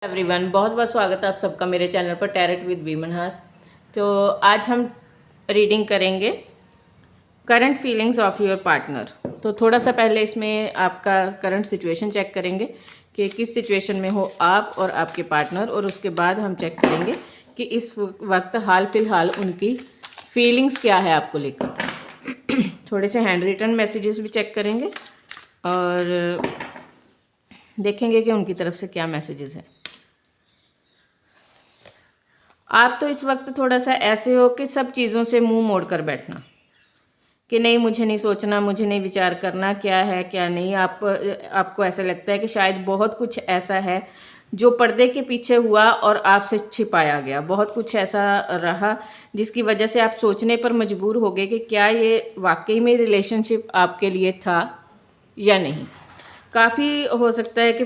Everyone, बहुत बहुत स्वागत है आप सबका मेरे चैनल पर टैरेट विद वीमन हास। तो आज हम रीडिंग करेंगे current feelings of your partner. तो थोड़ा सा पहले इसमें आपका करंट सिचुएशन चेक करेंगे कि किस सिचुएशन में हो आप और आपके पार्टनर, और उसके बाद हम चेक करेंगे कि इस वक्त हाल फिलहाल उनकी फीलिंग्स क्या है आपको लेकर। थोड़े से हैंड रिटन मैसेजेस भी चेक करेंगे और देखेंगे कि उनकी तरफ से क्या मैसेजेस हैं। आप तो इस वक्त थोड़ा सा ऐसे हो कि सब चीज़ों से मुंह मोड़ कर बैठना कि नहीं, मुझे नहीं सोचना, मुझे नहीं विचार करना क्या है क्या नहीं। आपको ऐसा लगता है कि शायद बहुत कुछ ऐसा है जो पर्दे के पीछे हुआ और आपसे छिपाया गया। बहुत कुछ ऐसा रहा जिसकी वजह से आप सोचने पर मजबूर हो गए कि क्या ये वाकई में रिलेशनशिप आपके लिए था या नहीं। काफ़ी हो सकता है कि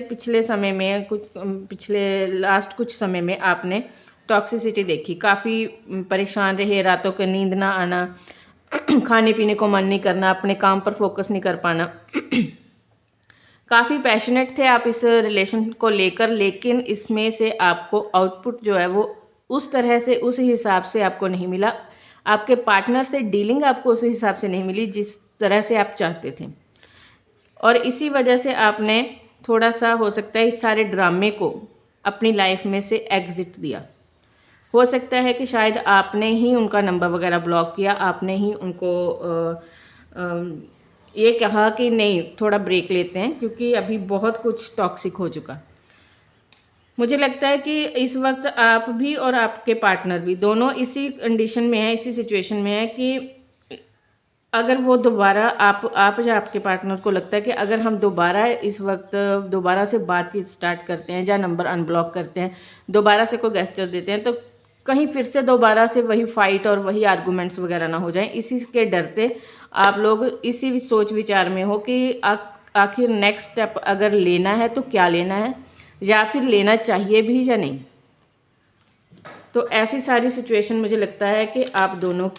पिछले लास्ट कुछ समय में आपने टॉक्सिसिटी देखी, काफ़ी परेशान रहे, रातों को नींद ना आना, खाने पीने को मन नहीं करना, अपने काम पर फोकस नहीं कर पाना। काफ़ी पैशनेट थे आप इस रिलेशन को लेकर, लेकिन इसमें से आपको आउटपुट जो है वो उस तरह से, उस हिसाब से आपको नहीं मिला। आपके पार्टनर से डीलिंग आपको उस हिसाब से नहीं मिली जिस तरह से आप चाहते थे, और इसी वजह से आपने थोड़ा सा हो सकता है इस सारे ड्रामे को अपनी लाइफ में से एग्जिट दिया। हो सकता है कि शायद आपने ही उनका नंबर वगैरह ब्लॉक किया, आपने ही उनको ये कहा कि नहीं, थोड़ा ब्रेक लेते हैं क्योंकि अभी बहुत कुछ टॉक्सिक हो चुका। मुझे लगता है कि इस वक्त आप भी और आपके पार्टनर भी दोनों इसी कंडीशन में हैं, इसी सिचुएशन में है कि अगर वो दोबारा आप या आपके पार्टनर को लगता है कि अगर हम दोबारा इस वक्त दोबारा से बातचीत स्टार्ट करते हैं या नंबर अनब्लॉक करते हैं, दोबारा से कोई गेस्चर देते हैं, तो कहीं फिर से दोबारा से वही फाइट और वही आर्गूमेंट्स वगैरह ना हो जाएं। इसी के डरते आप लोग इसी सोच विचार में हो कि आखिर नेक्स्ट स्टेप अगर लेना है तो क्या लेना है, या फिर लेना चाहिए भी या नहीं। तो ऐसी सारी सिचुएशन मुझे लगता है कि आप दोनों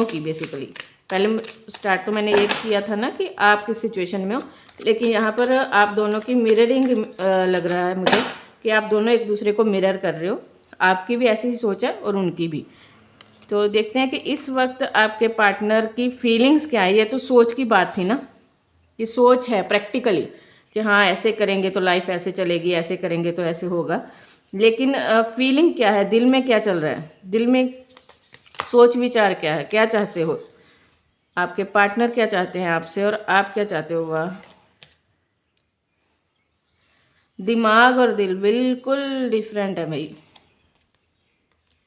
की बेसिकली, पहले स्टार्ट तो मैंने ये किया था ना कि आप किस सिचुएशन में हो, लेकिन यहाँ पर आप दोनों की मिररिंग लग रहा है मुझे कि आप दोनों एक दूसरे को मिरर कर रहे हो। आपकी भी ऐसी ही सोच है और उनकी भी। तो देखते हैं कि इस वक्त आपके पार्टनर की फीलिंग्स क्या है। ये तो सोच की बात थी ना, कि सोच है प्रैक्टिकली कि हाँ ऐसे करेंगे तो लाइफ ऐसे चलेगी, ऐसे करेंगे तो ऐसे होगा, लेकिन फीलिंग क्या है, दिल में क्या चल रहा है, दिल में सोच विचार क्या है, क्या चाहते हो, आपके पार्टनर क्या चाहते हैं आपसे और आप क्या चाहते हो। वाह, दिमाग और दिल बिल्कुल डिफरेंट है भाई।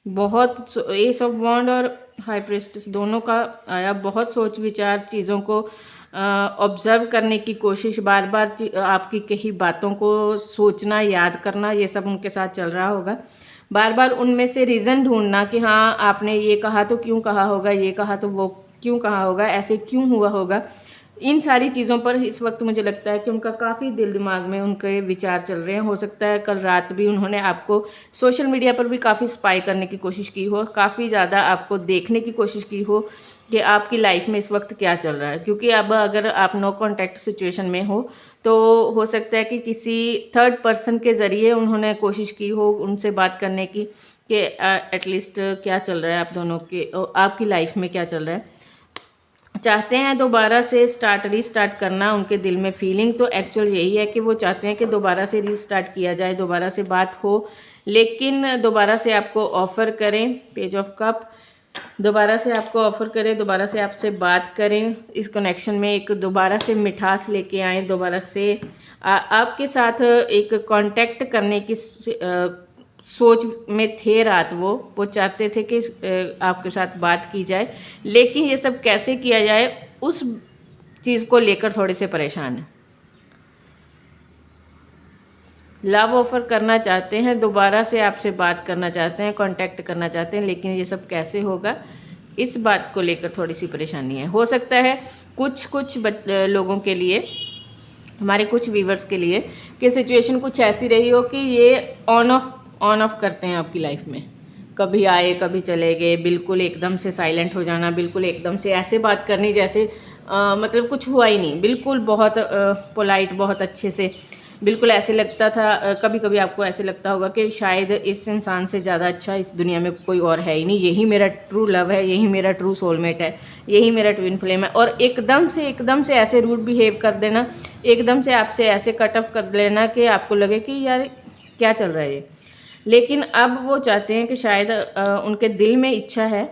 बहुत एस ऑफ वॉन्ड और हाई प्रिस्टेस दोनों का आया। बहुत सोच विचार, चीज़ों को ऑब्जर्व करने की कोशिश, बार बार आपकी कही बातों को सोचना, याद करना, ये सब उनके साथ चल रहा होगा। बार बार उनमें से रीज़न ढूंढना कि हाँ आपने ये कहा तो क्यों कहा होगा, ये कहा तो वो क्यों कहा होगा, ऐसे क्यों हुआ होगा। इन सारी चीज़ों पर इस वक्त मुझे लगता है कि उनका काफ़ी दिल दिमाग में उनके विचार चल रहे हैं। हो सकता है कल रात भी उन्होंने आपको सोशल मीडिया पर भी काफ़ी स्पाई करने की कोशिश की हो, काफ़ी ज़्यादा आपको देखने की कोशिश की हो कि आपकी लाइफ में इस वक्त क्या चल रहा है। क्योंकि अब अगर आप नो कॉन्टैक्ट सिचुएशन में हो तो हो सकता है कि किसी थर्ड पर्सन के ज़रिए उन्होंने कोशिश की हो उनसे बात करने की कि एटलीस्ट क्या चल रहा है आप दोनों के, आपकी लाइफ में क्या चल रहा है। चाहते हैं दोबारा से रीस्टार्ट करना। उनके दिल में फीलिंग तो एक्चुअल यही है कि वो चाहते हैं कि दोबारा से रीस्टार्ट किया जाए, दोबारा से बात हो, लेकिन दोबारा से आपको ऑफ़र करें, पेज ऑफ कप, दोबारा से आपको ऑफ़र करें, दोबारा से आपसे बात करें, इस कनेक्शन में एक दोबारा से मिठास लेके आएँ, दोबारा से आपके साथ एक कांटेक्ट करने की सोच में थे रात। वो चाहते थे कि आपके साथ बात की जाए, लेकिन ये सब कैसे किया जाए उस चीज़ को लेकर थोड़े से परेशान हैं। लव ऑफ़र करना चाहते हैं, दोबारा से आपसे बात करना चाहते हैं, कांटेक्ट करना चाहते हैं, लेकिन ये सब कैसे होगा इस बात को लेकर थोड़ी सी परेशानी है। हो सकता है कुछ लोगों के लिए, हमारे कुछ व्यूवर्स के लिए, कि सिचुएशन कुछ ऐसी रही हो कि ये ऑन ऑफ करते हैं आपकी लाइफ में, कभी आए कभी चले गए, बिल्कुल एकदम से साइलेंट हो जाना, बिल्कुल एकदम से ऐसे बात करनी जैसे मतलब कुछ हुआ ही नहीं, बिल्कुल बहुत पोलाइट, बहुत अच्छे से बिल्कुल ऐसे लगता था, कभी कभी आपको ऐसे लगता होगा कि शायद इस इंसान से ज़्यादा अच्छा इस दुनिया में कोई और है ही नहीं, यही मेरा ट्रू लव है, यही मेरा ट्रू सोलमेट है, यही मेरा ट्विन फ्लेम है। और एकदम से ऐसे रूड बिहेव कर देना, एकदम से आपसे ऐसे कट ऑफ कर लेना कि आपको लगे कि यार क्या चल रहा है ये। लेकिन अब वो चाहते हैं कि शायद उनके दिल में इच्छा है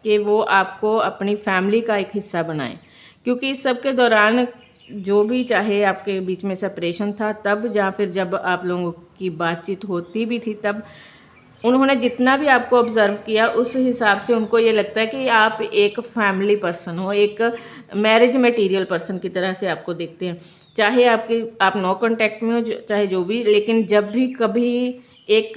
कि वो आपको अपनी फैमिली का एक हिस्सा बनाएं, क्योंकि इस सब के दौरान जो भी चाहे आपके बीच में सेपरेशन था तब, या फिर जब आप लोगों की बातचीत होती भी थी तब, उन्होंने जितना भी आपको ऑब्ज़र्व किया उस हिसाब से उनको ये लगता है कि आप एक फैमिली पर्सन हो, एक मैरिज मटेरियल पर्सन की तरह से आपको देखते हैं। चाहे आप नो कांटेक्ट में हो, चाहे जो भी, लेकिन जब भी कभी एक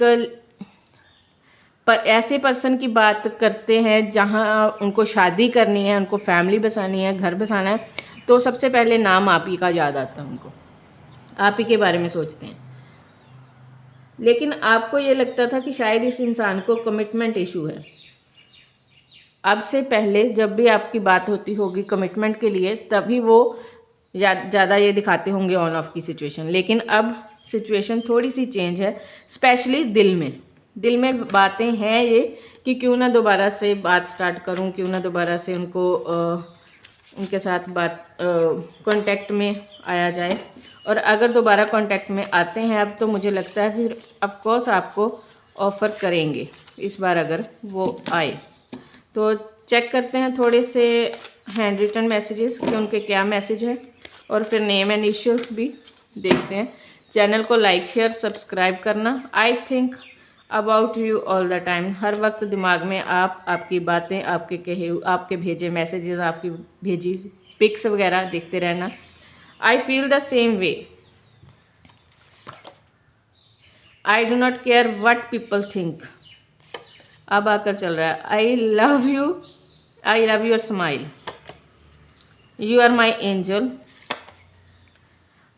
पर ऐसे पर्सन की बात करते हैं जहाँ उनको शादी करनी है, उनको फैमिली बसानी है, घर बसाना है, तो सबसे पहले नाम आप ही का याद आता है उनको, आप ही के बारे में सोचते हैं। लेकिन आपको ये लगता था कि शायद इस इंसान को कमिटमेंट इशू है। अब से पहले जब भी आपकी बात होती होगी कमिटमेंट के लिए, तभी वो ज़्यादा ये दिखाते होंगे ऑन ऑफ की सिचुएशन। लेकिन अब सिचुएशन थोड़ी सी चेंज है, स्पेशली दिल में बातें हैं ये कि क्यों ना दोबारा से बात स्टार्ट करूं, क्यों ना दोबारा से उनके साथ बात कांटेक्ट में आया जाए। और अगर दोबारा कांटेक्ट में आते हैं अब, तो मुझे लगता है फिर ऑफ कोर्स आपको ऑफ़र करेंगे इस बार अगर वो आए। तो चेक करते हैं थोड़े से हैंड रिटन मैसेजेस कि उनके क्या मैसेज है, और फिर नेम एंड इनिशियल्स भी देखते हैं। चैनल को लाइक शेयर सब्सक्राइब करना। I think about you all the time, हर वक्त दिमाग में आपकी बातें, आपके भेजे मैसेजेस, आपकी भेजी पिक्स वगैरह देखते रहना। I feel the same way, I do not care what people think. अब आकर चल रहा है I love your smile, you are my angel,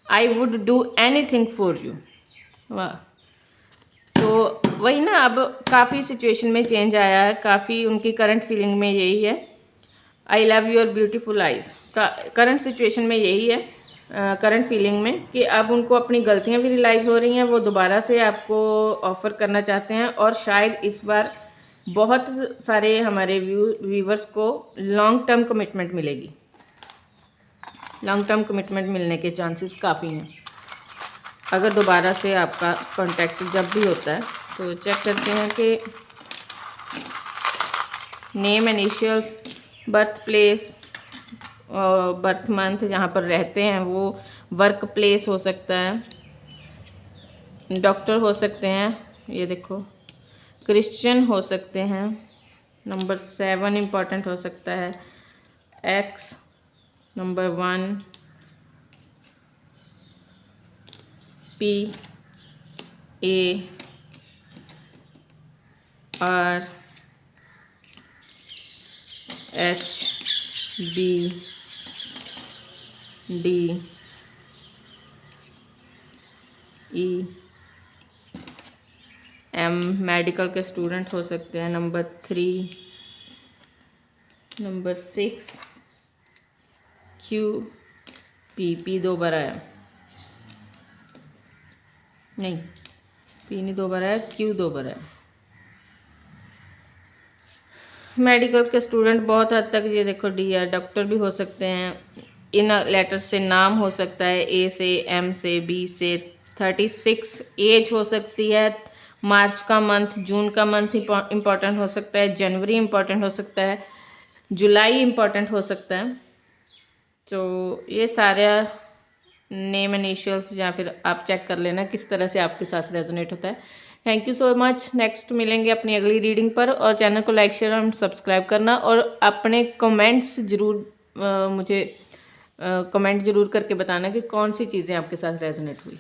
I would do anything for you. वाह, तो वही ना, अब काफ़ी सिचुएशन में चेंज आया है, काफ़ी उनकी करंट फीलिंग में यही है। I love your beautiful eyes का करंट सिचुएशन में यही है, करंट फीलिंग में, कि अब उनको अपनी गलतियां भी रियलाइज़ हो रही हैं, वो दोबारा से आपको ऑफ़र करना चाहते हैं। और शायद इस बार बहुत सारे हमारे व्यूवर्स को लॉन्ग टर्म कमिटमेंट मिलेगी, लॉन्ग टर्म कमिटमेंट मिलने के चांसेस काफ़ी हैं अगर दोबारा से आपका कांटेक्ट जब भी होता है। तो चेक करते हैं कि name initials, birth place, birth month, जहाँ पर रहते हैं वो, वर्क प्लेस हो सकता है, डॉक्टर हो सकते हैं, ये देखो, क्रिश्चियन हो सकते हैं, नंबर 7 इम्पॉर्टेंट हो सकता है, x, number 1, P A R H B D E M, medical के स्टूडेंट हो सकते हैं, नंबर 3, नंबर 6 Q P 2 बार आया, नहीं P नहीं 2 बार आया, Q 2 बार आया। मेडिकल के स्टूडेंट बहुत हद तक, ये देखो डी है, डॉक्टर भी हो सकते हैं। इन लेटर से नाम हो सकता है, ए से, एम से, बी से, 36 एज हो सकती है, मार्च का मंथ, जून का मंथ इम्पॉर्टेंट हो सकता है, जनवरी इम्पॉर्टेंट हो सकता है, जुलाई इम्पॉर्टेंट हो सकता है। तो ये सारे नेम इनिशियल्स या फिर आप चेक कर लेना किस तरह से आपके साथ रेजोनेट होता है। Thank you so much. Next मिलेंगे अपनी अगली रीडिंग पर, और चैनल को लाइक शेयर और सब्सक्राइब करना, और अपने कमेंट्स ज़रूर मुझे कमेंट ज़रूर करके बताना कि कौन सी चीज़ें आपके साथ रेजोनेट हुई।